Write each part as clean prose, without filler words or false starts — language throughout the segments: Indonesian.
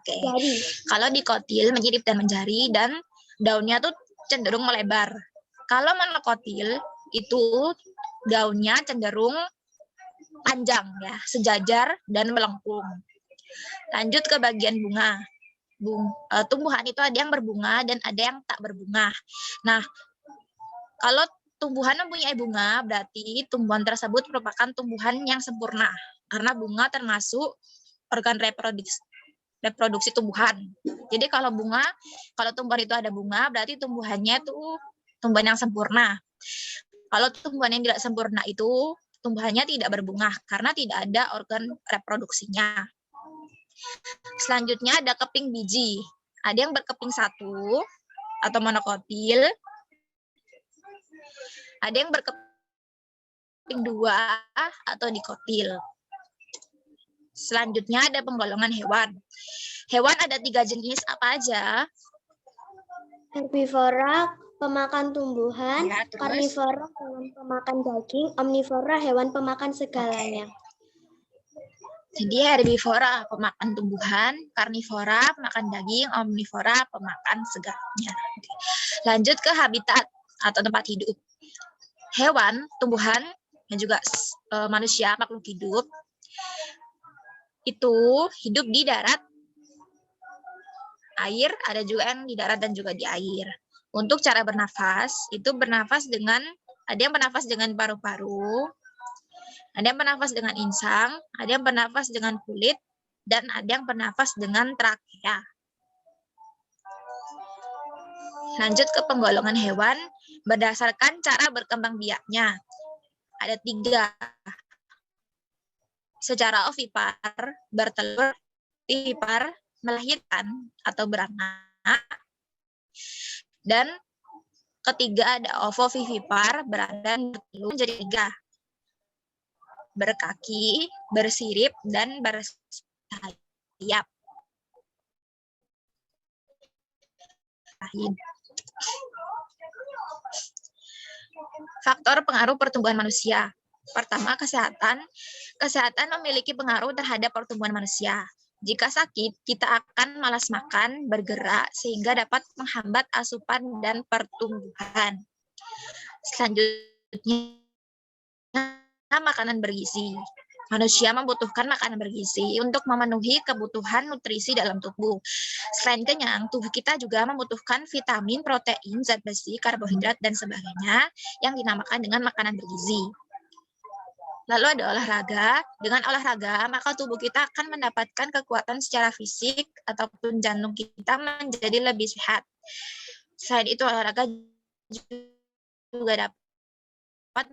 Oke. Jari. Kalau dikotil menyirip dan menjari dan daunnya tuh cenderung melebar. Kalau monokotil itu daunnya cenderung panjang ya, sejajar dan melengkung. Lanjut ke bagian bunga. Tumbuhan itu ada yang berbunga dan ada yang tak berbunga. Nah, kalau tumbuhan mempunyai bunga, berarti tumbuhan tersebut merupakan tumbuhan yang sempurna. Karena bunga termasuk organ reproduksi tumbuhan. Jadi kalau tumbuhan itu ada bunga, berarti tumbuhannya itu tumbuhan yang sempurna. Kalau tumbuhan yang tidak sempurna itu, tumbuhannya tidak berbunga, karena tidak ada organ reproduksinya. Selanjutnya ada keping biji. Ada yang berkeping satu atau monokotil. Ada yang berkeping dua atau dikotil. Selanjutnya ada penggolongan hewan. Hewan ada 3 jenis apa aja? Herbivora, pemakan tumbuhan, Ya, karnivora, hewan pemakan daging, omnivora, hewan pemakan segalanya. Jadi herbivora pemakan tumbuhan, karnivora pemakan daging, omnivora pemakan segalanya. Lanjut ke habitat atau tempat hidup. Hewan, tumbuhan, dan juga manusia, makhluk hidup, itu hidup di darat, air, ada juga yang di darat dan juga di air. Untuk cara bernafas, itu ada yang bernafas dengan paru-paru, ada yang bernafas dengan insang, ada yang bernafas dengan kulit, dan ada yang bernafas dengan trakea. Lanjut ke penggolongan hewan berdasarkan cara berkembang biaknya. Ada 3. Secara ovipar, bertelur, vivipar, melahirkan atau beranak. Dan ketiga ada ovovivipar, beranak bertelur menjadi 3. Berkaki, bersirip, dan bersayap. Faktor pengaruh pertumbuhan manusia. Pertama, kesehatan. Kesehatan memiliki pengaruh terhadap pertumbuhan manusia. Jika sakit, kita akan malas makan, bergerak, sehingga dapat menghambat asupan dan pertumbuhan. Selanjutnya, makanan bergizi. Manusia membutuhkan makanan bergizi untuk memenuhi kebutuhan nutrisi dalam tubuh. Selain kenyang, tubuh kita juga membutuhkan vitamin, protein, zat besi, karbohidrat, dan sebagainya yang dinamakan dengan makanan bergizi. Lalu ada olahraga. Dengan olahraga, maka tubuh kita akan mendapatkan kekuatan secara fisik ataupun jantung kita menjadi lebih sehat. Selain itu, olahraga juga dapat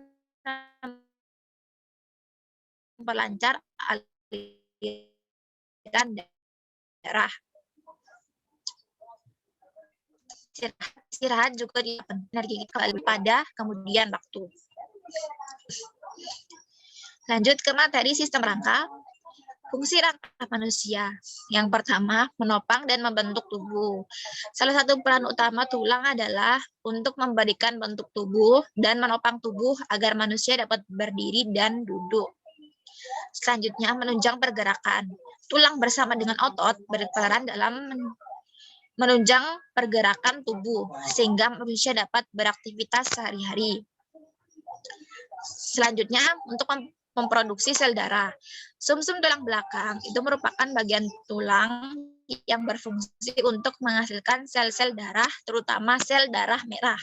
memperlancar aliran darah. Istirahat juga energi kembali pada kemudian waktu. Lanjut ke materi sistem rangka. Fungsi rangka manusia. Yang pertama, menopang dan membentuk tubuh. Salah satu peran utama tulang adalah untuk memberikan bentuk tubuh dan menopang tubuh agar manusia dapat berdiri dan duduk. Selanjutnya, menunjang pergerakan. Tulang bersama dengan otot berperan dalam menunjang pergerakan tubuh, sehingga manusia dapat beraktivitas sehari-hari. Selanjutnya, untuk memproduksi sel darah. Sumsum tulang belakang itu merupakan bagian tulang yang berfungsi untuk menghasilkan sel-sel darah, terutama sel darah merah.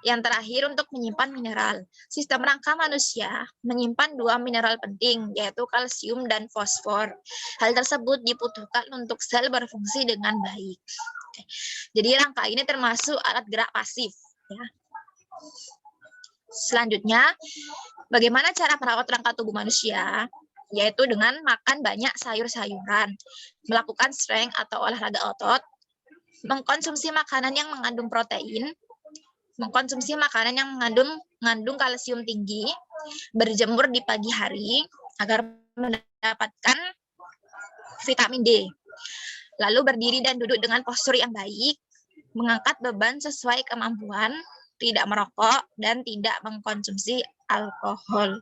Yang terakhir, untuk menyimpan mineral. Sistem rangka manusia menyimpan 2 mineral penting, yaitu kalsium dan fosfor. Hal tersebut dibutuhkan untuk sel berfungsi dengan baik. Jadi rangka ini termasuk alat gerak pasif. Ya. Selanjutnya, bagaimana cara merawat rangka tubuh manusia? Yaitu dengan makan banyak sayur-sayuran, melakukan strength atau olahraga otot, mengkonsumsi makanan yang mengandung protein, mengkonsumsi makanan yang mengandung kalsium tinggi, berjemur di pagi hari agar mendapatkan vitamin D. Lalu berdiri dan duduk dengan postur yang baik, mengangkat beban sesuai kemampuan, tidak merokok, dan tidak mengkonsumsi alkohol.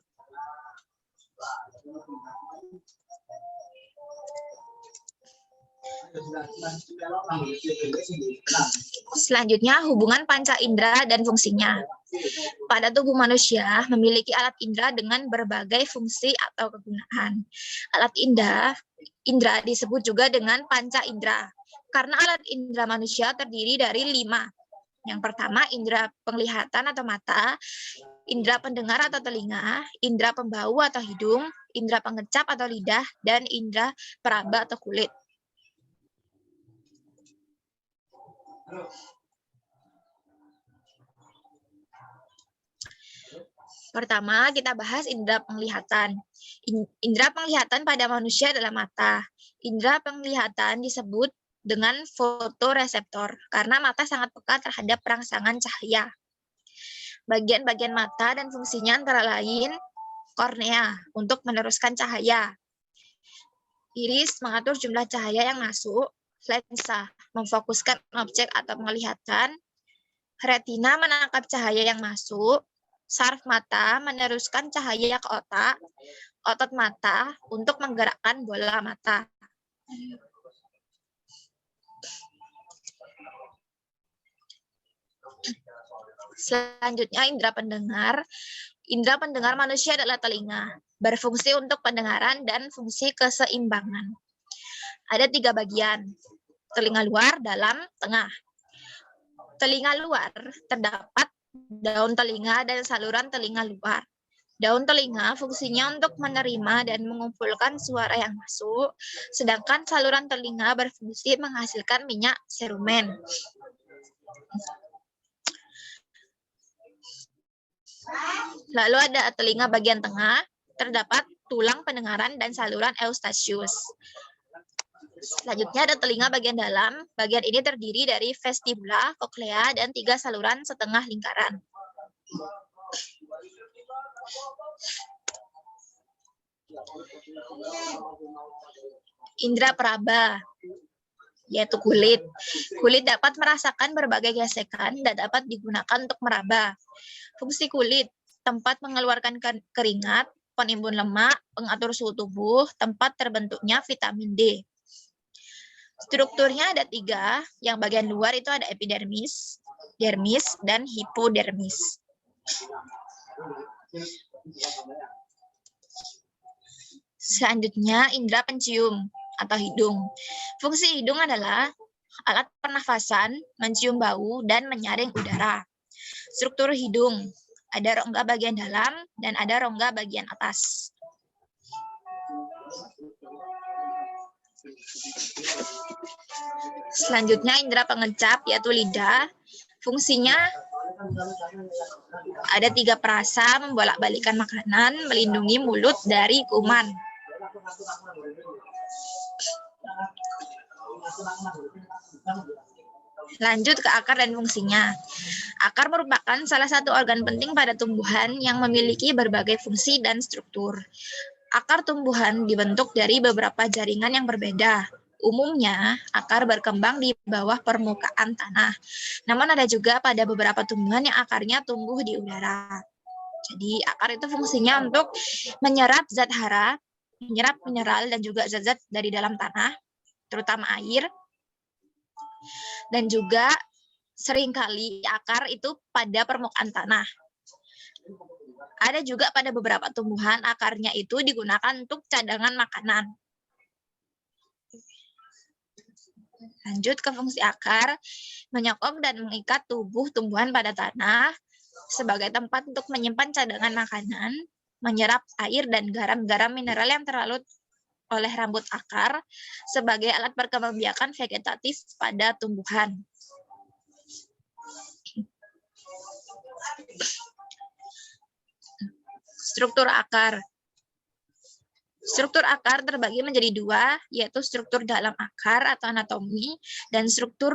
Selanjutnya, hubungan panca indera dan fungsinya. Pada tubuh manusia memiliki alat indera dengan berbagai fungsi atau kegunaan. Alat indera disebut juga dengan panca indera. Karena alat indera manusia terdiri dari 5. Yang pertama, indera penglihatan atau mata, indera pendengar atau telinga, indera pembau atau hidung, indera pengecap atau lidah, dan indera peraba atau kulit. Pertama, kita bahas indera penglihatan. Indera penglihatan pada manusia adalah mata. Indera penglihatan disebut dengan fotoreseptor karena mata sangat peka terhadap rangsangan cahaya. Bagian-bagian mata dan fungsinya antara lain kornea untuk meneruskan cahaya. Iris mengatur jumlah cahaya yang masuk. Lensa memfokuskan objek atau penglihatan. Retina menangkap cahaya yang masuk. Saraf mata meneruskan cahaya ke otak. Otot mata untuk menggerakkan bola mata. Selanjutnya, indera pendengar. Indera pendengar manusia adalah telinga, berfungsi untuk pendengaran dan fungsi keseimbangan. Ada 3 bagian, telinga luar, dalam, tengah. Telinga luar terdapat daun telinga dan saluran telinga luar. Daun telinga fungsinya untuk menerima dan mengumpulkan suara yang masuk, sedangkan saluran telinga berfungsi menghasilkan minyak serumen. Lalu ada telinga bagian tengah, terdapat tulang pendengaran dan saluran Eustachius. Selanjutnya ada telinga bagian dalam. Bagian ini terdiri dari vestibula, koklea, dan 3 saluran setengah lingkaran. Indera peraba, yaitu kulit. Kulit dapat merasakan berbagai gesekan dan dapat digunakan untuk meraba. Fungsi kulit, tempat mengeluarkan keringat, penimbun lemak, pengatur suhu tubuh, tempat terbentuknya vitamin D. Strukturnya ada 3, yang bagian luar itu ada epidermis, dermis, dan hipodermis. Selanjutnya, indera pencium atau hidung. Fungsi hidung adalah alat pernafasan, mencium bau, dan menyaring udara. Struktur hidung, ada rongga bagian dalam dan ada rongga bagian atas. Selanjutnya, indera pengecap, yaitu lidah. Fungsinya ada 3 perasa, membolak-balikan makanan, melindungi mulut dari kuman. Lanjut ke akar dan fungsinya. Akar merupakan salah satu organ penting pada tumbuhan yang memiliki berbagai fungsi dan struktur. Akar tumbuhan dibentuk dari beberapa jaringan yang berbeda. Umumnya, akar berkembang di bawah permukaan tanah. Namun ada juga pada beberapa tumbuhan yang akarnya tumbuh di udara. Jadi, akar itu fungsinya untuk menyerap zat hara, menyerap mineral dan juga zat-zat dari dalam tanah, terutama air. Dan juga seringkali akar itu pada permukaan tanah. Ada juga pada beberapa tumbuhan akarnya itu digunakan untuk cadangan makanan. Lanjut ke fungsi akar, menyokong dan mengikat tubuh tumbuhan pada tanah sebagai tempat untuk menyimpan cadangan makanan, menyerap air dan garam-garam mineral yang terlarut oleh rambut akar sebagai alat perkembangbiakan vegetatif pada tumbuhan. Struktur akar. Struktur akar terbagi menjadi 2, yaitu struktur dalam akar atau anatomi dan struktur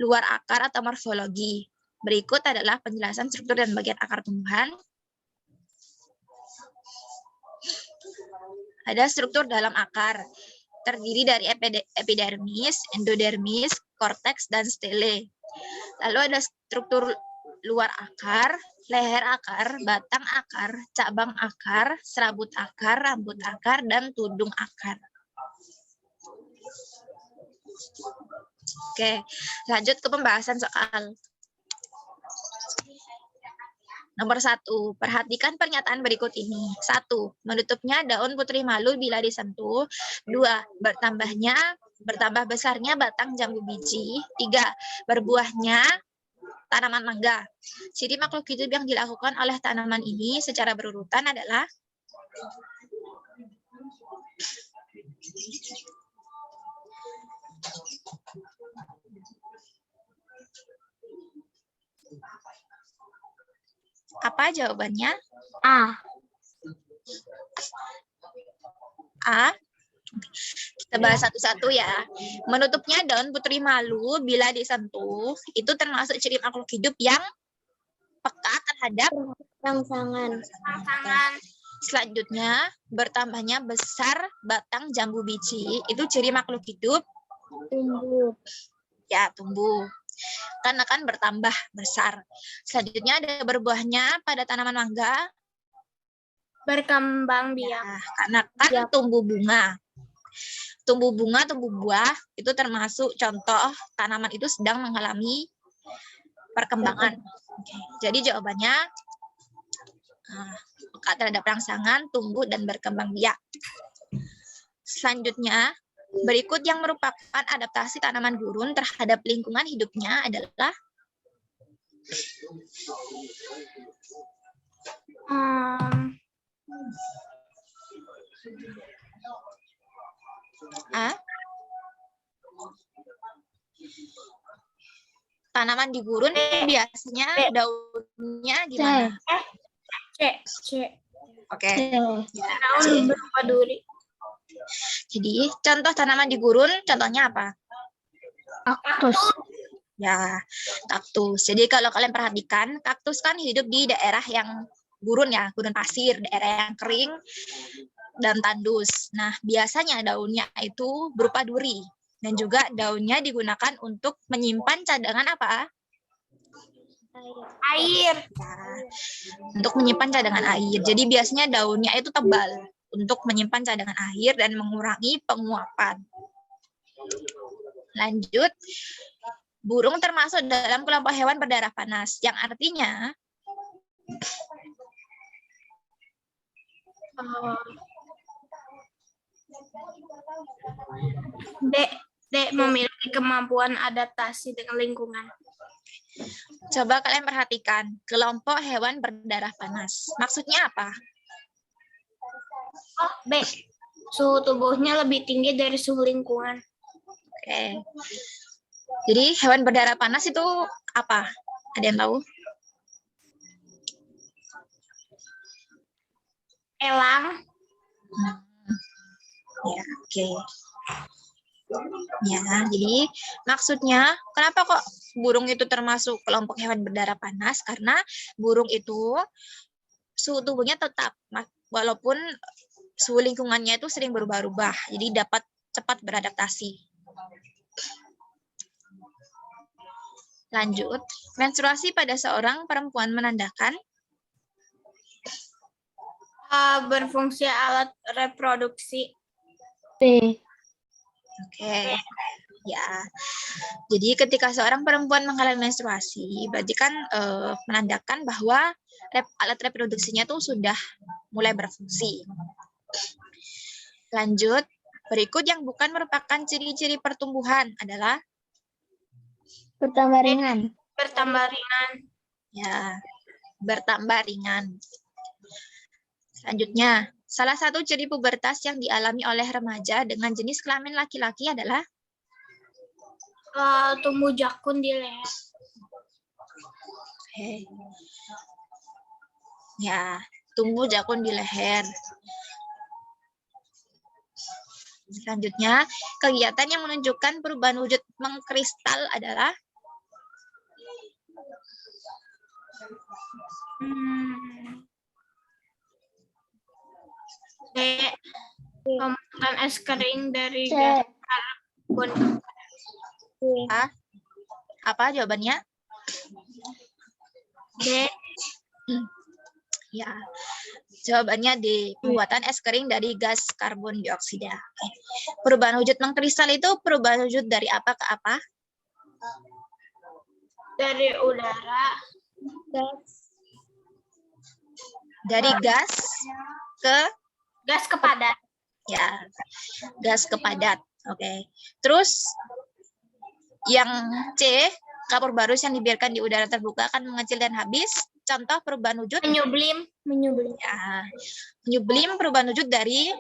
luar akar atau morfologi. Berikut adalah penjelasan struktur dan bagian akar tumbuhan. Ada struktur dalam akar, terdiri dari epidermis, endodermis, korteks, dan stele. Lalu ada struktur luar akar, leher akar, batang akar, cabang akar, serabut akar, rambut akar, dan tudung akar. Oke, lanjut ke pembahasan soal. Nomor 1, perhatikan pernyataan berikut ini. 1, menutupnya daun putri malu bila disentuh. 2, bertambah besarnya batang jambu biji. 3, berbuahnya tanaman mangga. Ciri makhluk hidup yang dilakukan oleh tanaman ini secara berurutan adalah apa jawabannya? A. A. Kita bahas satu-satu ya. Menutupnya daun putri malu bila disentuh, itu termasuk ciri makhluk hidup yang peka terhadap Rangsangan. Selanjutnya, bertambahnya besar batang jambu biji, itu ciri makhluk hidup Tumbuh. ya tumbuh. Karena kan bertambah besar. Selanjutnya ada berbuahnya pada tanaman mangga. Berkembang biak. Nah, karena kan tumbuh bunga. Tumbuh bunga, tumbuh buah, itu termasuk contoh tanaman itu sedang mengalami perkembangan. Oke. Jadi jawabannya peka terhadap rangsangan, tumbuh, dan berkembang biak. Selanjutnya, berikut yang merupakan adaptasi tanaman gurun terhadap lingkungan hidupnya adalah A. Tanaman di gurun biasanya daunnya gimana? C. Oke. Ya, Daun berupa duri. jadi contoh tanaman di gurun contohnya apa? Kaktus. Ya, kaktus. Jadi kalau kalian perhatikan, kaktus kan hidup di daerah yang gurun ya, gurun pasir, daerah yang kering dan tandus. Nah, biasanya daunnya itu berupa duri. Dan juga daunnya digunakan untuk menyimpan cadangan apa? Air. Nah, untuk menyimpan cadangan air. Jadi biasanya daunnya itu tebal untuk menyimpan cadangan air dan mengurangi penguapan. Lanjut, burung termasuk dalam kelompok hewan berdarah panas, yang artinya D. Memiliki kemampuan adaptasi dengan lingkungan. coba kalian perhatikan kelompok hewan berdarah panas. Maksudnya apa? B. Suhu tubuhnya lebih tinggi dari suhu lingkungan. Oke. Jadi hewan berdarah panas itu apa? Ada yang tahu? Elang. Ya, oke. Ya, jadi maksudnya kenapa kok burung itu termasuk kelompok hewan berdarah panas? Karena burung itu suhu tubuhnya tetap, walaupun suhu lingkungannya itu sering berubah-ubah, jadi dapat cepat beradaptasi. Lanjut, menstruasi pada seorang perempuan menandakan Berfungsi alat reproduksi. B. Oke. Ya. Jadi ketika seorang perempuan mengalami menstruasi, berarti kan menandakan bahwa alat reproduksinya tuh sudah mulai berfungsi. Lanjut, berikut yang bukan merupakan ciri-ciri pertumbuhan adalah Bertambah ringan. Bertambah ringan. ya, bertambah ringan. Selanjutnya, salah satu ciri pubertas yang dialami oleh remaja dengan jenis kelamin laki-laki adalah Tumbuh jakun di leher. Oke. Ya, tumbuh jakun di leher. Selanjutnya, kegiatan yang menunjukkan perubahan wujud mengkristal adalah D. Pembentukan es kering dari gas karbon. apa jawabannya? D. Ya, jawabannya D. Pembuatan es kering dari gas karbon dioksida. Oke. Perubahan wujud mengkristal itu perubahan wujud dari apa ke apa? Dari udara. Gas. Dari gas ke Gas ke padat. ya, gas ke padat. Oke. Terus yang C, kapur barus yang dibiarkan di udara terbuka akan mengecil dan habis. Contoh perubahan wujud. Menyublim. Ya, menyublim perubahan wujud dari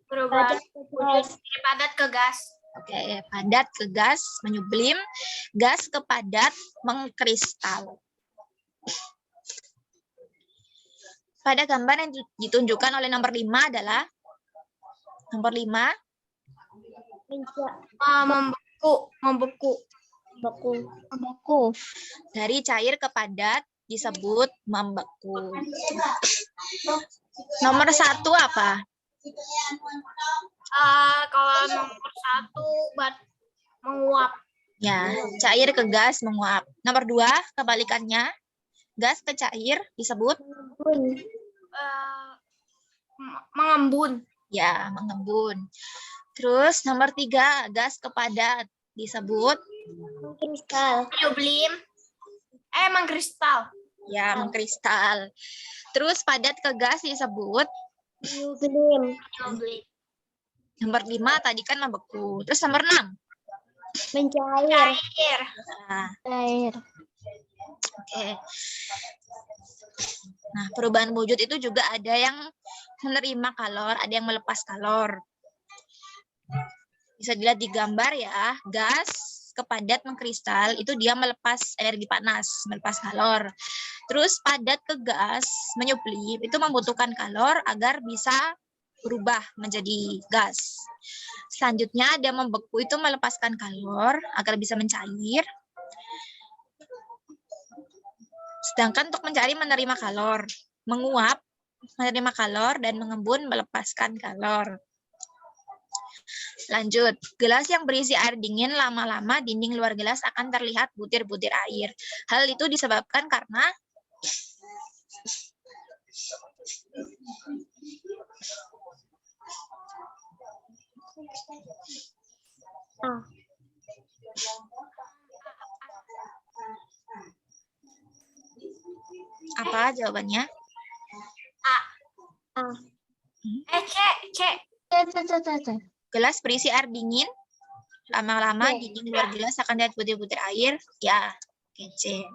Perubahan Padat ke wujud gas. dari padat ke gas. oke, padat ke gas, menyublim, gas ke padat, mengkristal. Pada gambar yang ditunjukkan oleh nomor 5 adalah nomor 5 Membeku. Beku. dari cair ke padat disebut membeku. Nomor 1 apa? Kalau nomor 1 menguap. Ya, cair ke gas menguap. Nomor 2 kebalikannya, gas ke cair disebut Mengembun. Mengembun. ya mengembun. Terus nomor 3 gas ke padat disebut Mengkristal. Menyublim. Mengkristal. ya mengkristal. Terus padat ke gas disebut Menyublim. Menyublim. nomor 5 tadi kan membeku. Terus nomor 6. Mencair. Cair. Nah, Cair. oke. Nah, perubahan wujud itu juga ada yang menerima kalor, ada yang melepas kalor. Bisa dilihat di gambar ya, gas ke padat mengkristal itu dia melepas energi panas, melepas kalor. Terus padat ke gas menyublim itu membutuhkan kalor agar bisa berubah menjadi gas. Selanjutnya ada membeku itu melepaskan kalor agar bisa mencair. Sedangkan untuk mencari menerima kalor, menguap menerima kalor dan mengembun melepaskan kalor. Lanjut, gelas yang berisi air dingin lama-lama dinding luar gelas akan terlihat butir-butir air. Hal itu disebabkan karena apa jawabannya? C. Gelas berisi air dingin lama-lama C. dinding luar gelas akan terlihat butir-butir air. Ya, C.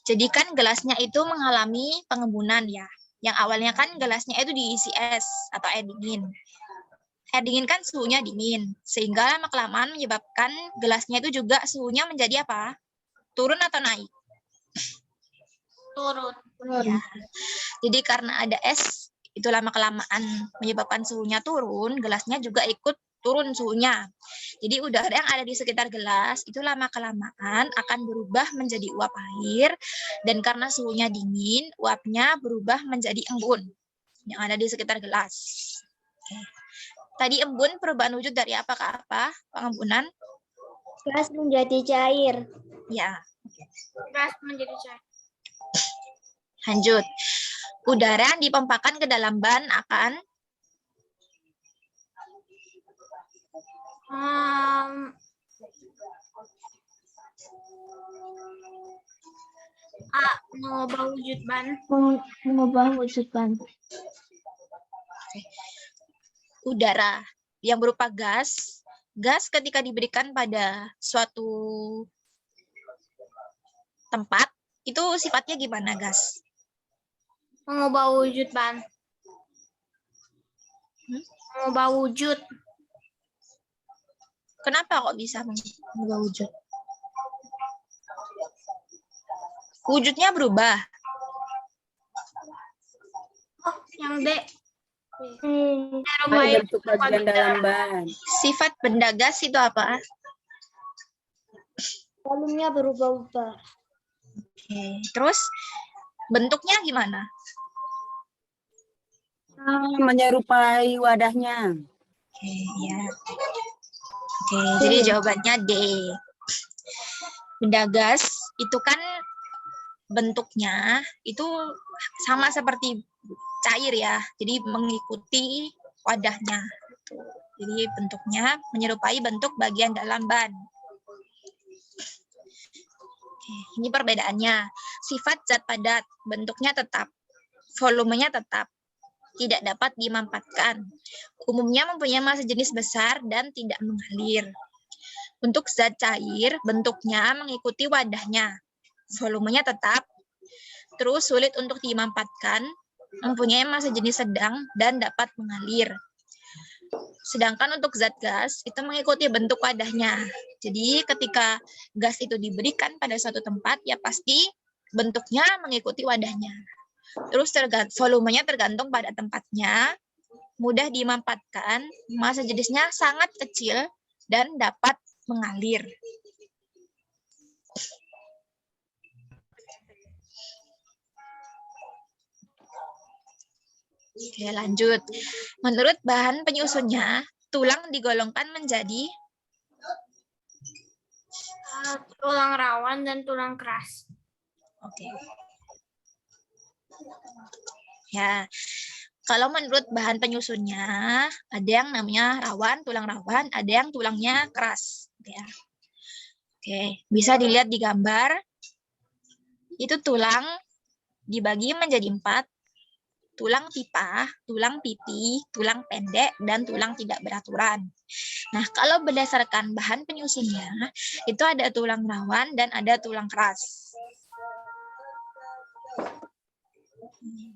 Jadi kan gelasnya itu mengalami pengembunan ya. Yang awalnya kan gelasnya itu diisi es atau air dingin. Air dingin kan suhunya dingin, sehingga lama-kelamaan menyebabkan gelasnya itu juga suhunya menjadi apa? Turun atau naik? Turun. Ya. Jadi karena ada es, itu lama-kelamaan menyebabkan suhunya turun, gelasnya juga ikut turun suhunya. Jadi udara yang ada di sekitar gelas itu lama-kelamaan akan berubah menjadi uap air, dan karena suhunya dingin, uapnya berubah menjadi embun yang ada di sekitar gelas. Oke. Tadi embun perubahan wujud dari apa ke apa? Pengembunan? Gas menjadi cair. Ya. Gas menjadi cair. Lanjut. Udara yang dipompakan ke dalam ban akan mengubah wujud ban. Mengubah wujud ban. udara yang berupa gas. Gas ketika diberikan pada suatu tempat, itu sifatnya gimana gas? Mengubah wujud ban. Mengubah wujud. Kenapa kok bisa mengubah wujud? Wujudnya berubah. Oh, yang D. Bentuk bagian dalam ban. Sifat benda gas itu apa? Volumenya berubah-ubah. Oke. Terus bentuknya gimana? Menyerupai wadahnya. Oke, ya. Oke, jadi jawabannya D. Benda gas itu kan bentuknya itu sama seperti cair ya, jadi mengikuti wadahnya. Jadi bentuknya menyerupai bentuk bagian dalam ban. Oke, ini perbedaannya. Sifat zat padat, bentuknya tetap, volumenya tetap, tidak dapat dimanfaatkan. Umumnya mempunyai massa jenis besar dan tidak mengalir. Untuk zat cair, bentuknya mengikuti wadahnya, volumenya tetap, terus sulit untuk dimanfaatkan, mempunyai massa jenis sedang dan dapat mengalir. Sedangkan untuk zat gas itu mengikuti bentuk wadahnya. Jadi ketika gas itu diberikan pada suatu tempat, ya pasti bentuknya mengikuti wadahnya. Terus volumenya tergantung pada tempatnya, mudah dimanfaatkan, massa jenisnya sangat kecil dan dapat mengalir. Oke, lanjut. Menurut bahan penyusunnya, tulang digolongkan menjadi Tulang rawan dan tulang keras. Oke. Ya, kalau menurut bahan penyusunnya, ada yang namanya rawan, tulang rawan, ada yang tulangnya keras. Ya. Oke, bisa dilihat di gambar. Itu tulang dibagi menjadi 4. Tulang pipa, tulang pipi, tulang pendek, dan tulang tidak beraturan. Nah, kalau berdasarkan bahan penyusunnya, itu ada tulang rawan dan ada tulang keras.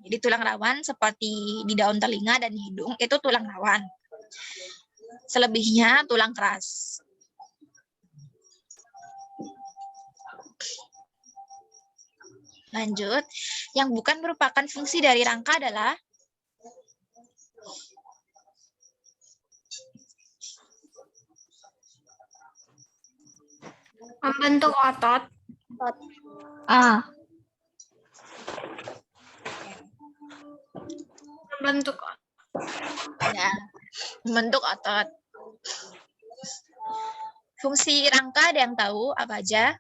Jadi tulang rawan seperti di daun telinga dan hidung, itu tulang rawan. Selebihnya tulang keras. Lanjut, yang bukan merupakan fungsi dari rangka adalah Membentuk otot. A. Membentuk otot. Ya, membentuk otot. Fungsi rangka ada yang tahu apa aja?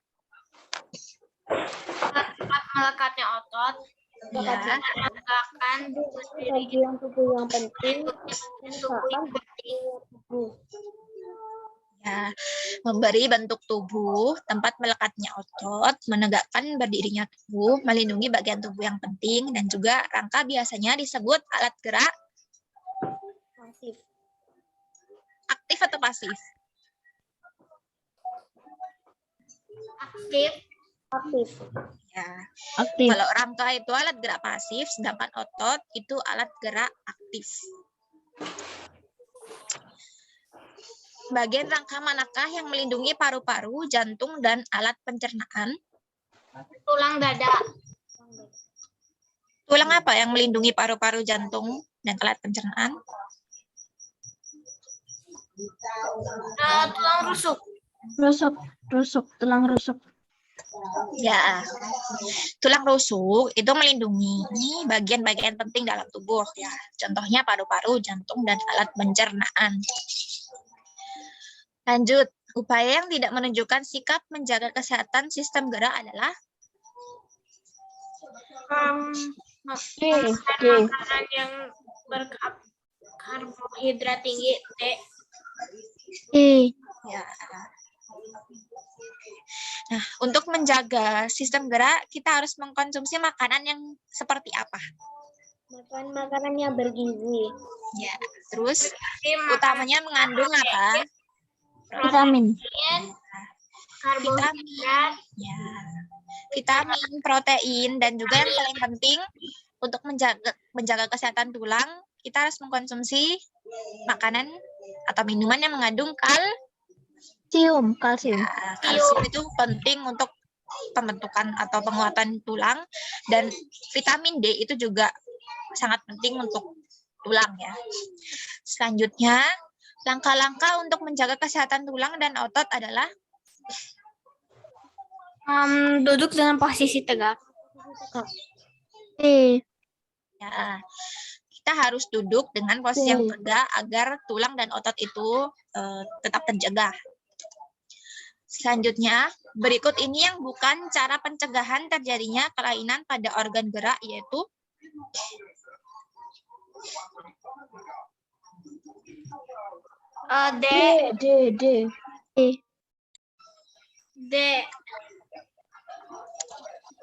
Tempat melekatnya otot. Ya, Menegakkan Bagian tubuh yang penting. tubuh yang penting. ya, memberi bentuk tubuh, tempat melekatnya otot, menegakkan berdirinya tubuh, melindungi bagian tubuh yang penting, dan juga rangka biasanya disebut alat gerak Pasif. aktif atau pasif. Aktif. Aktif. Ya. Aktif. Kalau rangka itu alat gerak pasif, sedangkan otot itu alat gerak aktif. Bagian rangka manakah yang melindungi paru-paru, jantung, dan alat pencernaan? Tulang dada. Tulang apa yang melindungi paru-paru, jantung, dan alat pencernaan? Tulang rusuk. Tulang rusuk. Ya, tulang rusuk itu melindungi bagian-bagian penting dalam tubuh. Ya, contohnya paru-paru, jantung, dan alat pencernaan. Lanjut, upaya yang tidak menunjukkan sikap menjaga kesehatan sistem gerak adalah Makanan yang berkarbohidrat tinggi. ya. Nah, untuk menjaga sistem gerak, kita harus mengkonsumsi makanan yang seperti apa? Makan makanan yang bergizi. Ya, terus utamanya mengandung apa? Vitamin. Karbohidrat. Ya, vitamin, protein, dan juga yang paling penting untuk menjaga kesehatan tulang, kita harus mengkonsumsi makanan atau minuman yang mengandung Kalsium. ya, kalsium itu penting untuk pembentukan atau penguatan tulang, dan vitamin D itu juga sangat penting untuk tulang ya. Selanjutnya, langkah-langkah untuk menjaga kesehatan tulang dan otot adalah Duduk dengan posisi tegak. ya, kita harus duduk dengan posisi yang tegak agar tulang dan otot itu tetap terjaga. Selanjutnya, berikut ini yang bukan cara pencegahan terjadinya kelainan pada organ gerak, yaitu D. D. D.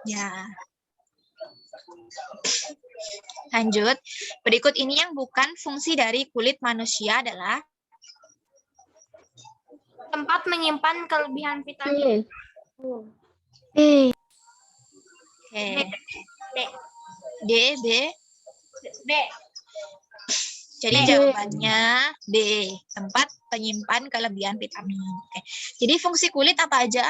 ya. Lanjut, berikut ini yang bukan fungsi dari kulit manusia adalah Tempat menyimpan kelebihan vitamin. E. Oke. D. D, B. D. Jadi B. jawabannya B, tempat penyimpan kelebihan vitamin. Oke. Jadi fungsi kulit apa aja?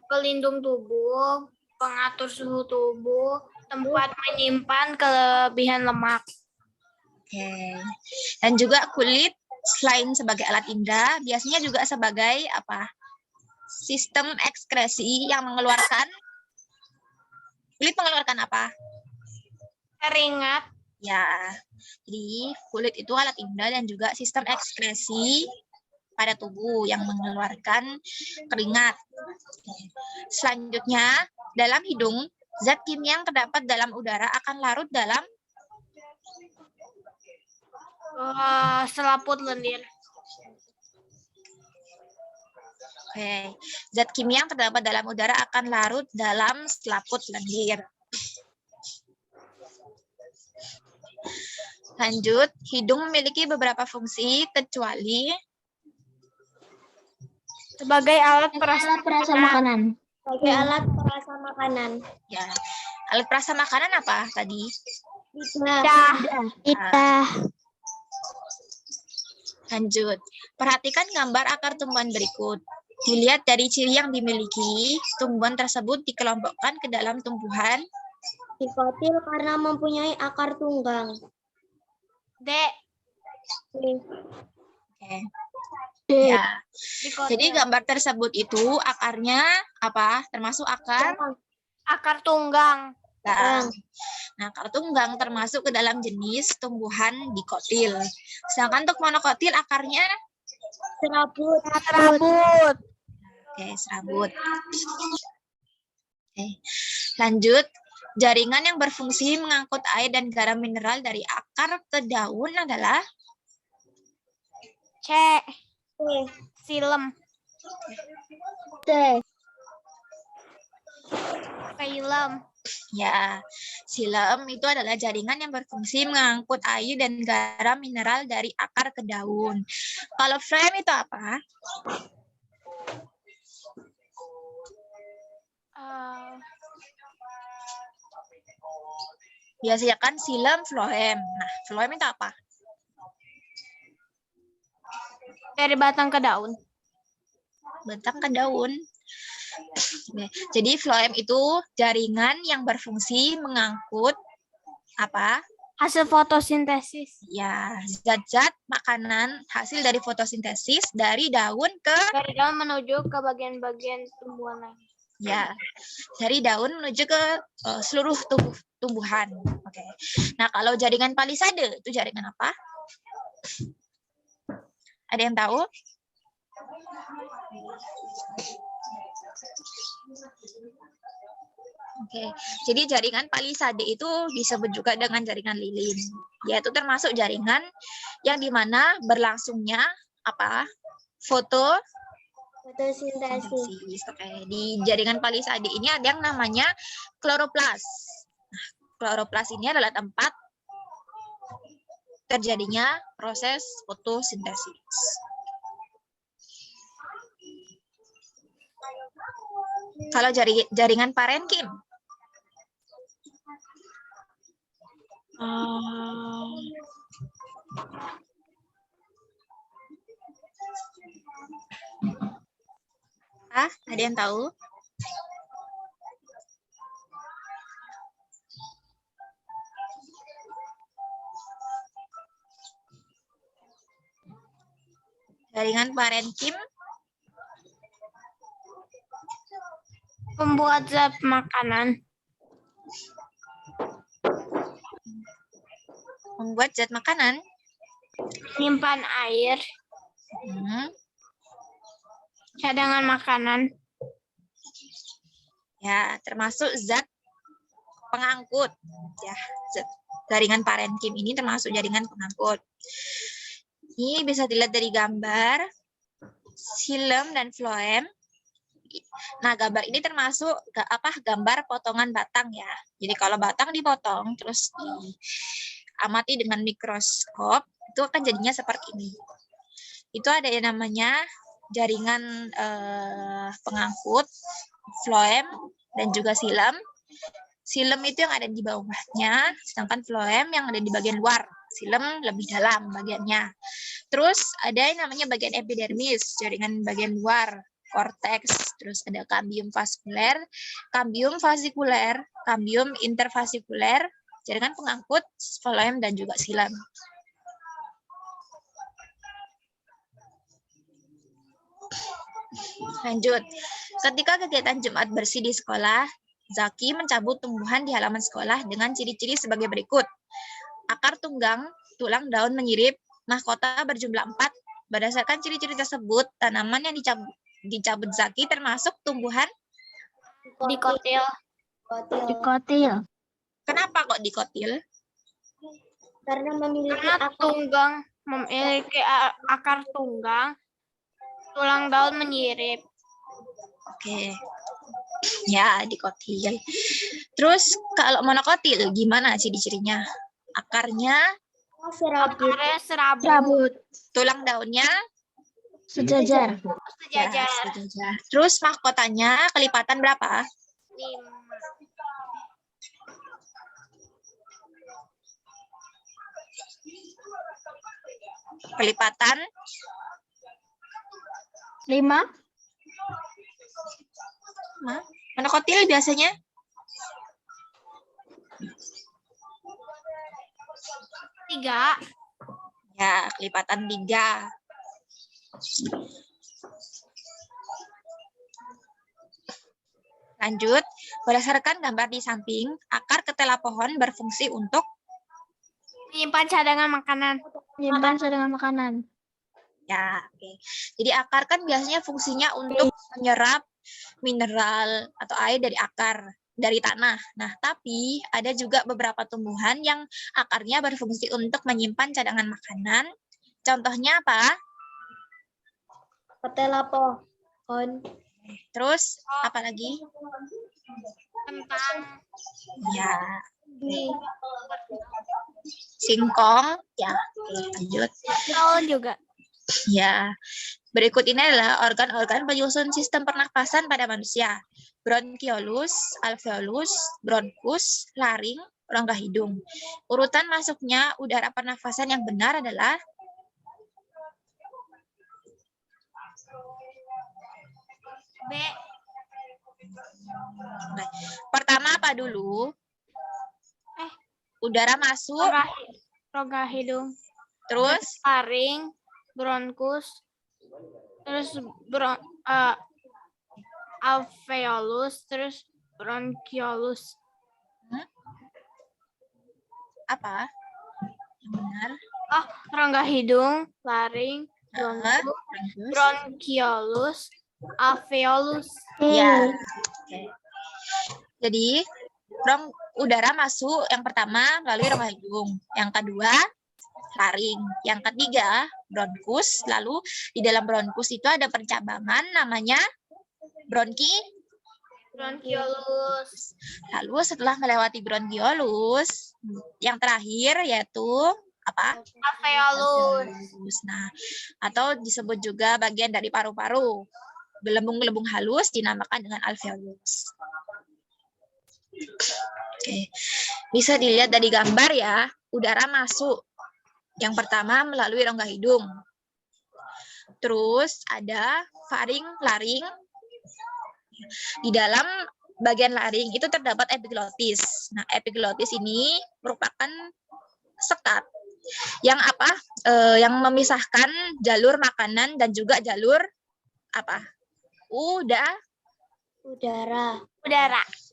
Pelindung tubuh, pengatur suhu tubuh, tempat menyimpan kelebihan lemak. Oke. Dan juga kulit selain sebagai alat indera, biasanya juga sebagai apa? Sistem ekskresi yang mengeluarkan. Kulit mengeluarkan apa? Keringat. Ya. Jadi kulit itu alat indera dan juga sistem ekskresi pada tubuh yang mengeluarkan keringat. Selanjutnya, dalam hidung, zat kimia yang terdapat dalam udara akan larut dalam Selaput lendir. Oke. Zat kimia yang terdapat dalam udara akan larut dalam selaput lendir. Lanjut, hidung memiliki beberapa fungsi kecuali Sebagai alat perasa Perasa makanan. Sebagai alat perasa makanan. ya. Alat perasa makanan apa tadi? lidah. Lidah. Lanjut, perhatikan gambar akar tumbuhan berikut. Dilihat dari ciri yang dimiliki, tumbuhan tersebut dikelompokkan ke dalam tumbuhan Dikotil karena mempunyai akar tunggang. D. Oke. D. Ya. Dikotil. Jadi gambar tersebut itu akarnya apa? Termasuk akar Akar tunggang. tunggang. Nah, akar tunggang termasuk ke dalam jenis tumbuhan dikotil. Sedangkan untuk monokotil akarnya Serabut. Serabut. oke, serabut. Oke. Lanjut, jaringan yang berfungsi mengangkut air dan garam mineral dari akar ke daun adalah C. Silem. D. Film. ya, silem itu adalah jaringan yang berfungsi mengangkut air dan garam mineral dari akar ke daun. Kalau phloem itu apa? Biasanya kan silem, phloem. Nah, phloem itu apa? Dari batang ke daun. Batang ke daun. Oke, jadi phloem itu jaringan yang berfungsi mengangkut apa? Hasil fotosintesis. Ya, zat-zat makanan hasil dari fotosintesis dari daun ke Dari daun menuju ke bagian-bagian tumbuhan lain. ya, dari daun menuju ke seluruh tumbuhan. Oke. Nah, kalau jaringan palisade itu jaringan apa? Ada yang tahu? Oke, jadi jaringan palisade itu disebut juga dengan jaringan lilin, yaitu termasuk jaringan yang dimana berlangsungnya apa? Fotosintesis. Oke, di jaringan palisade ini ada yang namanya kloroplas. Nah, kloroplas ini adalah tempat terjadinya proses fotosintesis. Kalau jaringan parenkim, ada yang tahu? Jaringan parenkim Pembuat zat makanan. membuat zat makanan. Menyimpan air. Cadangan makanan. Ya, termasuk zat pengangkut. Ya, zat jaringan parenkim ini termasuk jaringan pengangkut. Ini bisa dilihat dari gambar xilem dan floem. Nah, gambar ini termasuk gambar potongan batang ya. Jadi kalau batang dipotong terus diamati dengan mikroskop, itu akan jadinya seperti ini. Itu ada yang namanya jaringan pengangkut, floem dan juga xilem. Xilem itu yang ada di bawahnya, sedangkan floem yang ada di bagian luar. Xilem lebih dalam bagiannya. Terus ada yang namanya bagian epidermis, jaringan bagian luar, korteks. Terus ada kambium vaskuler, kambium fasikuler, kambium intervasikuler, jaringan pengangkut, floem dan juga xilem. Lanjut. Ketika kegiatan Jumat bersih di sekolah, Zaki mencabut tumbuhan di halaman sekolah dengan ciri-ciri sebagai berikut. Akar tunggang, tulang daun menyirip, mahkota berjumlah 4. Berdasarkan ciri-ciri tersebut, tanaman yang dicabut Zaki termasuk tumbuhan Dikotil. Dikotil. Kenapa kok dikotil? Karena memiliki Karena tunggang memiliki akar tunggang, tulang daun menyirip. Oke. Ya, dikotil. Terus kalau monokotil gimana ciri-cirinya? Akarnya, serabut. Akarnya serabut. Serabut. tulang daunnya Sejajar. ya, Sejajar. sejajar. Terus mahkotanya kelipatan berapa? 5. Kelipatan 5. monokotil biasanya 3. ya, kelipatan 3. Lanjut, berdasarkan gambar di samping, akar ketela pohon berfungsi untuk Menyimpan cadangan makanan. Menyimpan cadangan makanan. ya, oke. Jadi akar kan biasanya fungsinya untuk menyerap mineral atau air dari akar, dari tanah. Nah, tapi ada juga beberapa tumbuhan yang akarnya berfungsi untuk menyimpan cadangan makanan. Contohnya apa? Ketela pohon. Terus apa lagi? Kentang. Ya, singkong. Ya, oke, lanjut. Daun juga. Ya, berikut ini adalah organ-organ penyusun sistem pernapasan pada manusia. Bronkiolus, alveolus, bronkus, laring, rongga hidung. Urutan masuknya udara pernafasan yang benar adalah B. pertama apa dulu? Udara masuk, Rongga hidung. terus Laring, bronkus, terus alveolus, terus bronkiolus. apa? Yang benar? Oh, rongga hidung, laring, Terus? bronkiolus, alveolus. Ya. Oke. Jadi udara masuk yang pertama melalui rongga hidung, yang kedua laring, yang ketiga bronkus. Lalu di dalam bronkus itu ada percabangan namanya Bronkiolus. Lalu setelah melewati bronkiolus, yang terakhir yaitu apa? Alveolus. Nah, atau disebut juga bagian dari paru-paru. Gelembung-gelembung halus dinamakan dengan alveolus. Oke. Bisa dilihat dari gambar ya, udara masuk. Yang pertama melalui rongga hidung. Terus ada faring, laring. Di dalam bagian laring itu terdapat epiglotis. Nah, epiglotis ini merupakan sekat yang yang memisahkan jalur makanan dan juga jalur apa? Udara.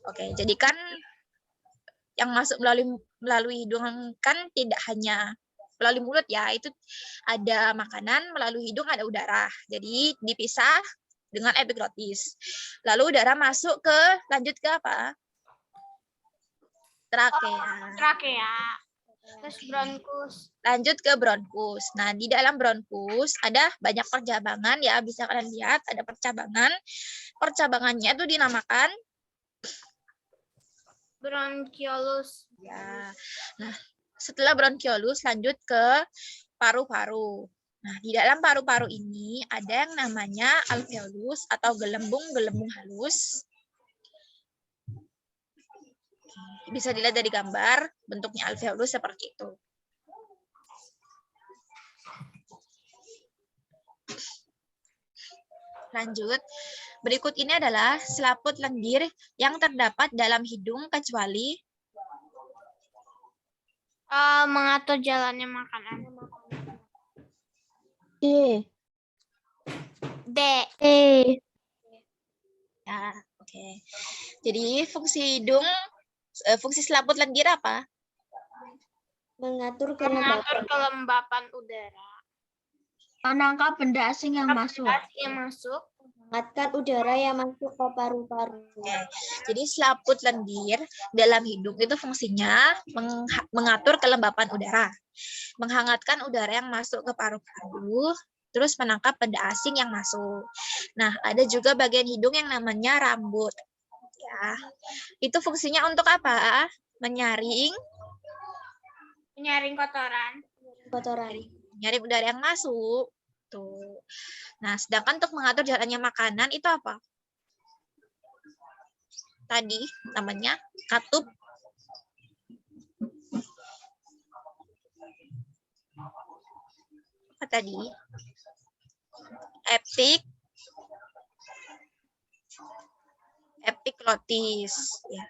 Oke, jadi kan yang masuk melalui hidung kan tidak hanya melalui mulut ya, itu ada makanan, melalui hidung ada udara. Jadi dipisah dengan epiglotis. Lalu udara masuk ke, lanjut ke apa? Trakea. Trakea. Terus bronkus. Lanjut ke bronkus. Nah, di dalam bronkus ada banyak percabangan ya, bisa kalian lihat ada percabangan. Percabangannya itu dinamakan Bronchiolus. ya. Nah, setelah bronchiolus lanjut ke paru-paru. Nah, di dalam paru-paru ini ada yang namanya alveolus atau gelembung-gelembung halus. Bisa dilihat dari gambar, bentuknya alveolus seperti itu. Lanjut, berikut ini adalah selaput lendir yang terdapat dalam hidung kecuali Mengatur jalannya makanan. D. D. E. ya, oke. Jadi fungsi hidung, fungsi selaput lendir apa? Mengatur Mengatur kelembapan. kelembapan udara. Menangkap benda asing yang masuk. Yang masuk. Menghangatkan udara yang masuk ke paru-paru. Oke. Jadi selaput lendir dalam hidung itu fungsinya mengatur kelembapan udara, menghangatkan udara yang masuk ke paru-paru, terus menangkap benda asing yang masuk. Nah, ada juga bagian hidung yang namanya rambut. Ya, itu fungsinya untuk apa? Menyaring Kotoran. Kotoran. nyaring udara yang masuk. Tuh. Nah, sedangkan untuk mengatur jalannya makanan itu apa? Tadi namanya katup. Apa tadi? Epiglotis. Ya.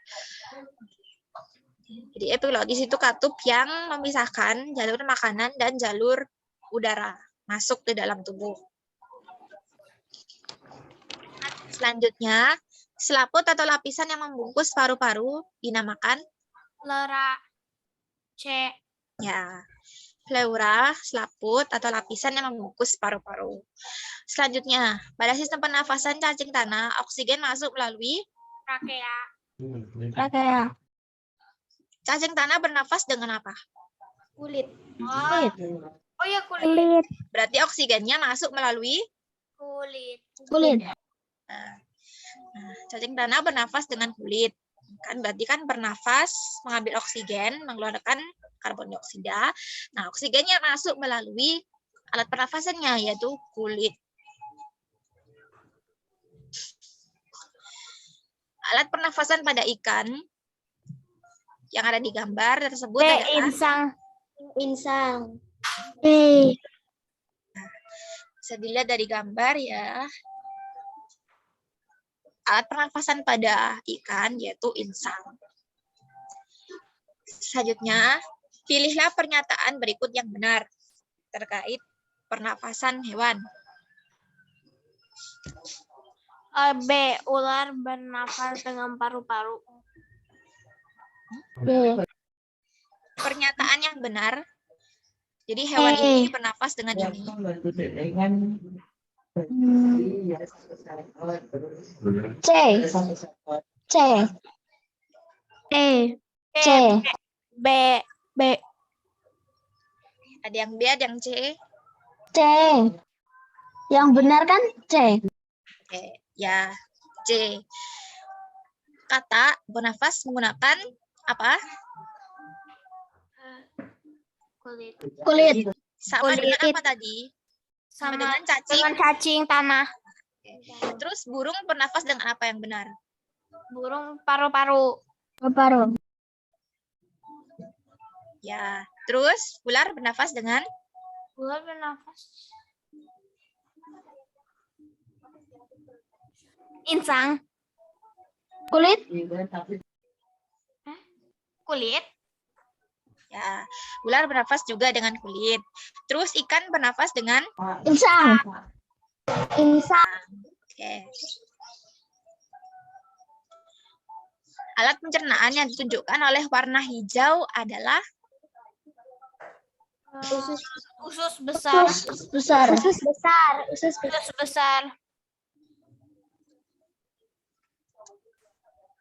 Jadi epiglotis itu katup yang memisahkan jalur makanan dan jalur udara masuk ke dalam tubuh. Selanjutnya, selaput atau lapisan yang membungkus paru-paru dinamakan Pleura. C. ya, pleura, selaput atau lapisan yang membungkus paru-paru. Selanjutnya, pada sistem pernafasan cacing tanah, oksigen masuk melalui Trakea. Trakea. cacing tanah bernafas dengan apa? Kulit. Kulit. Oh ya, kulit. Kulit. Berarti oksigennya masuk melalui Kulit. Kulit. Nah, cacing tanah bernafas dengan kulit. Kan berarti kan bernafas, mengambil oksigen, mengeluarkan karbon dioksida. Nah, oksigennya masuk melalui alat pernafasannya yaitu kulit. Alat pernafasan pada ikan yang ada di gambar tersebut D. adalah Insang. Insang. B. bisa dilihat dari gambar ya. Alat pernafasan pada ikan yaitu insang. Selanjutnya, pilihlah pernyataan berikut yang benar terkait pernafasan hewan. B. Ular bernafas dengan paru-paru. B. Pernyataan yang benar. Jadi hewan ini bernafas dengan ini. C. C. E. C. B. B. Ada yang B, ada yang C. C. Yang benar kan C. Oke, ya, C. Kata bernafas menggunakan apa? Kulit. Kulit. Sama dengan Kulit. apa tadi? Sama Sama dengan cacing. dengan cacing tanah. Terus burung bernafas dengan apa yang benar? Burung paru-paru. Paru. Ya, terus ular bernafas dengan Ular bernafas. Insang. Kulit. Kulit. ya, ular bernafas juga dengan kulit. Terus ikan bernafas dengan Insang. Insang. oke. Alat pencernaan yang ditunjukkan oleh warna hijau adalah Usus besar. Usus besar. Usus besar. Usus besar. Usus besar.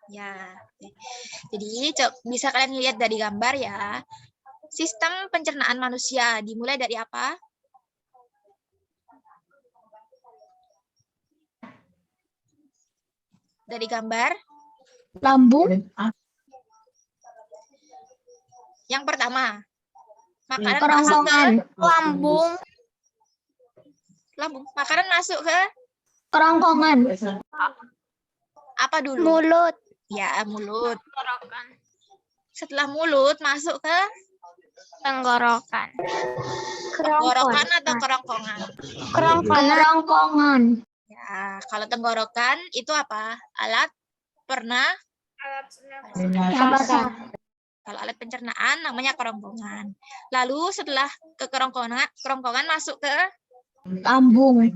Ya. Jadi bisa kalian lihat dari gambar ya. Sistem pencernaan manusia dimulai dari apa? Dari gambar. Lambung. Yang pertama, makanan masuk ke Kerongkongan. Lambung. lambung. Makanan masuk ke Kerongkongan. apa dulu? Mulut. Ya, mulut. Tenggorokan. Setelah mulut masuk ke Tenggorokan. tenggorokan atau kerongkongan? Kerongkongan. Ya, kalau tenggorokan itu apa? Alat Alat Pernapasan. kalau alat pencernaan namanya kerongkongan. Lalu setelah ke kerongkongan masuk ke Lambung.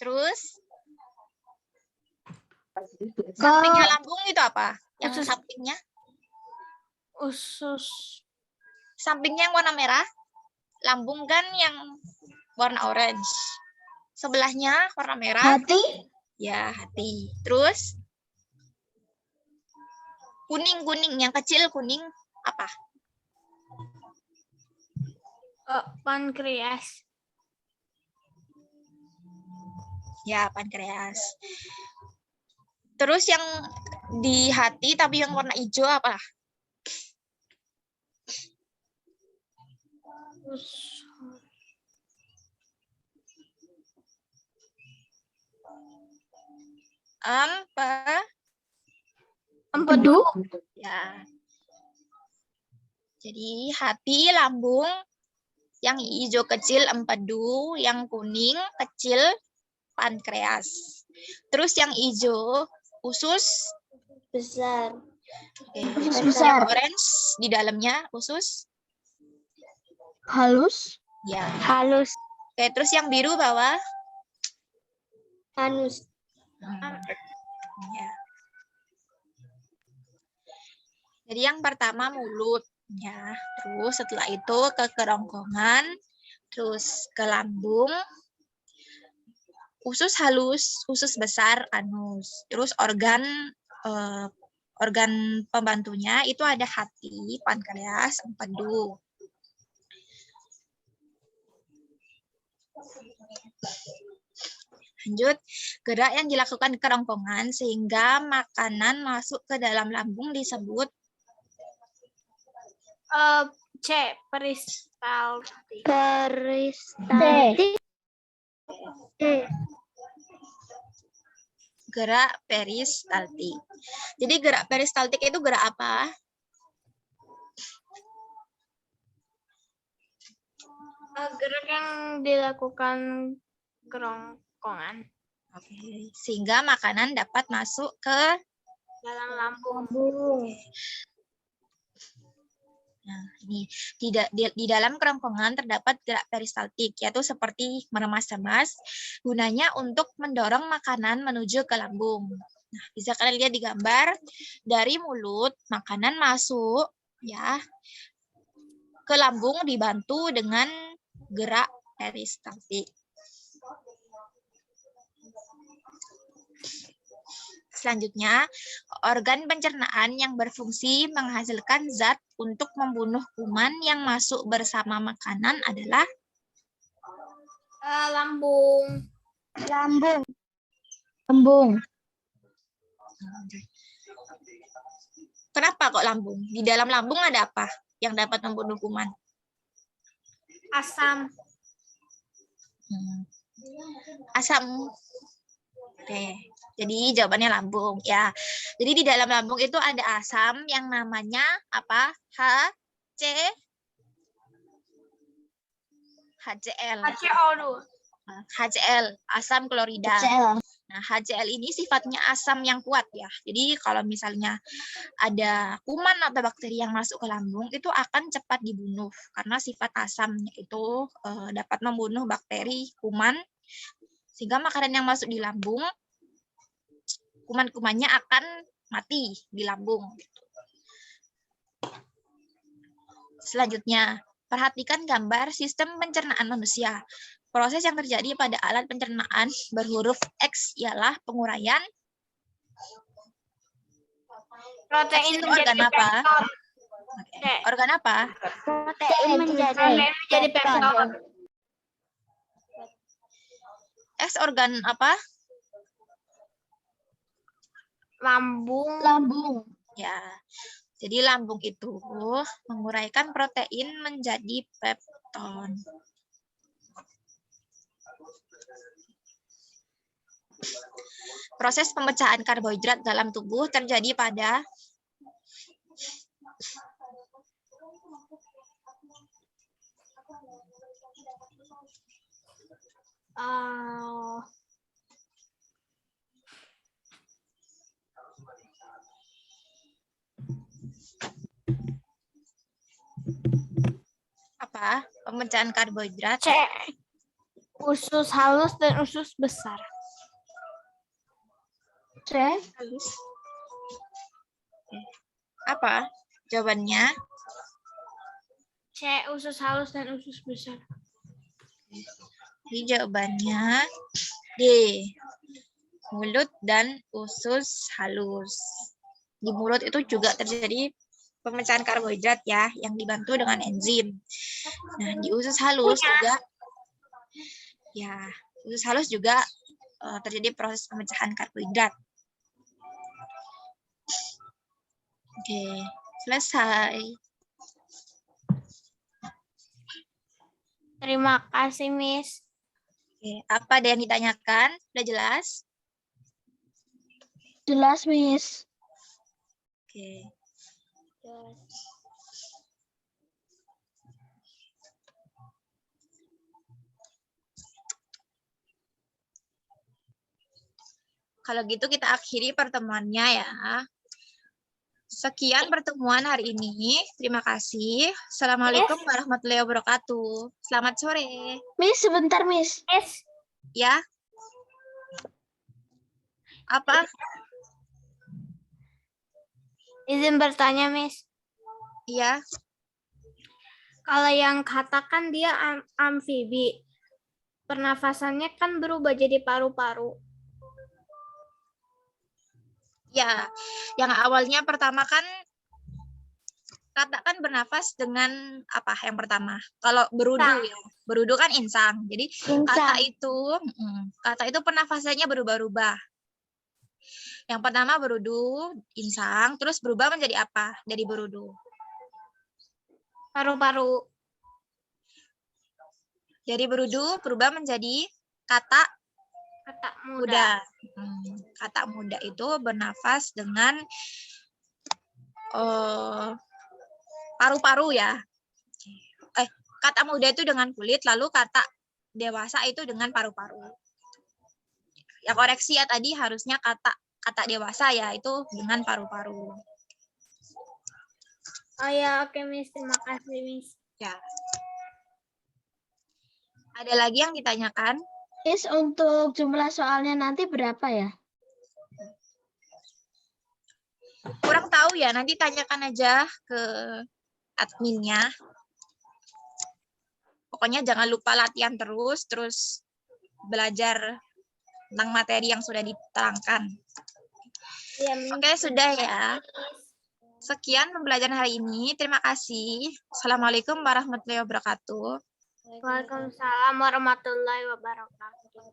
terus sampingnya lambung itu apa? Yang Usus. sampingnya? Usus. Sampingnya yang warna merah. Lambung kan yang warna orange. Sebelahnya warna merah. Hati. Ya, hati. Terus kuning-kuning, yang kecil kuning apa? Pankreas. Ya, pankreas. Terus yang di hati tapi yang warna hijau apa? Empedu. Ya. Jadi hati, lambung, yang hijau kecil empedu, yang kuning kecil pankreas. Terus yang hijau usus Besar. Oke. Usus Terus besar. yang orange di dalamnya usus. Halus. Ya. Halus. Oke, terus yang biru bawah. Anus. Ya. Jadi yang pertama mulut, ya. Terus setelah itu ke kerongkongan, terus ke lambung, usus halus, usus besar, anus. Terus organ pembantunya itu ada hati, pankreas, empedu. Lanjut, gerak yang dilakukan kerongkongan sehingga makanan masuk ke dalam lambung disebut C. Peristaltik. Peristaltik. gerak peristaltik. Jadi gerak peristaltik itu gerak apa? Gerak yang dilakukan kerongkongan Oke, sehingga makanan dapat masuk ke dalam lambung. Nah, ini di dalam kerongkongan terdapat gerak peristaltik, yaitu seperti meremas-remas, gunanya untuk mendorong makanan menuju ke lambung. Nah, bisa kalian lihat di gambar, dari mulut makanan masuk ya ke lambung dibantu dengan gerak peristaltik. Selanjutnya, organ pencernaan yang berfungsi menghasilkan zat untuk membunuh kuman yang masuk bersama makanan adalah Lambung. Lambung. Kenapa kok lambung? Di dalam lambung ada apa yang dapat membunuh kuman? Asam. Asam. Oke. Jadi jawabannya lambung ya. Jadi di dalam lambung itu ada asam yang namanya apa? HCl. HCl, asam klorida. HCl. Nah, HCl ini sifatnya asam yang kuat ya. Jadi kalau misalnya ada kuman atau bakteri yang masuk ke lambung itu akan cepat dibunuh karena sifat asamnya itu dapat membunuh bakteri, kuman, sehingga makanan yang masuk di lambung kuman-kumannya akan mati di lambung. Selanjutnya, perhatikan gambar sistem pencernaan manusia. Proses yang terjadi pada alat pencernaan berhuruf X ialah penguraian, Protein Itu menjadi organ apa? peptid. Oke. Organ apa? Protein menjadi Protein menjadi peptid. X organ apa? Lambung. Lambung. Ya. Jadi lambung itu menguraikan protein menjadi pepton. Proses pemecahan karbohidrat dalam tubuh terjadi pada apa? Pemecahan karbohidrat. C. Usus halus dan usus besar. C. Halus. Apa jawabannya? C. Usus halus dan usus besar. Jadi jawabannya D. Mulut dan usus halus. Di mulut itu juga terjadi pemecahan karbohidrat ya, yang dibantu dengan enzim. Nah, di usus halus juga, ya, usus halus juga terjadi proses pemecahan karbohidrat. Oke, selesai. Terima kasih, Miss. Oke, apa ada yang ditanyakan? Sudah jelas? Jelas, Miss. Oke. Kalau gitu kita akhiri pertemuannya ya. Sekian pertemuan hari ini. Terima kasih. Assalamualaikum warahmatullahi wabarakatuh. Selamat sore. Miss, sebentar, Miss. Miss, Ya. Apa? izin bertanya, Miss. Iya. Kalau yang katakan dia amfibi, pernafasannya kan berubah jadi paru-paru. Ya, yang awalnya pertama kan katakan bernafas dengan apa yang pertama? Kalau berudu Insang. ya. Berudu kan insang. Jadi kata itu pernafasannya berubah-ubah. Yang pertama berudu, insang, terus berubah menjadi apa dari berudu? Paru-paru. Dari berudu berubah menjadi kata Kata muda. muda. Kata muda itu bernafas dengan paru-paru ya. Kata muda itu dengan kulit, lalu kata dewasa itu dengan paru-paru. Ya koreksi ya tadi harusnya kata dewasa ya itu dengan paru-paru. Oh ya, oke, Miss. Terima kasih, Miss. Ya. Ada lagi yang ditanyakan? Miss, untuk jumlah soalnya nanti berapa ya? Kurang tahu ya, nanti tanyakan aja ke adminnya. Pokoknya jangan lupa latihan terus belajar tentang materi yang sudah diterangkan. Ya, Oke, sudah ya. Sekian pembelajaran hari ini. Terima kasih. Assalamualaikum warahmatullahi wabarakatuh. Waalaikumsalam warahmatullahi wabarakatuh.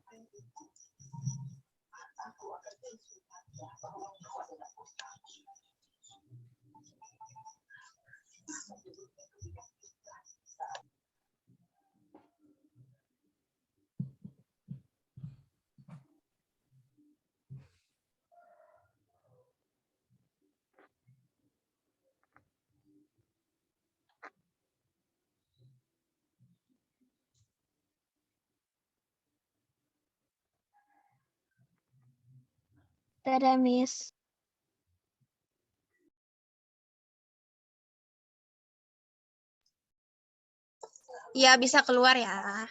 Dadah, Miss. Iya, bisa keluar ya.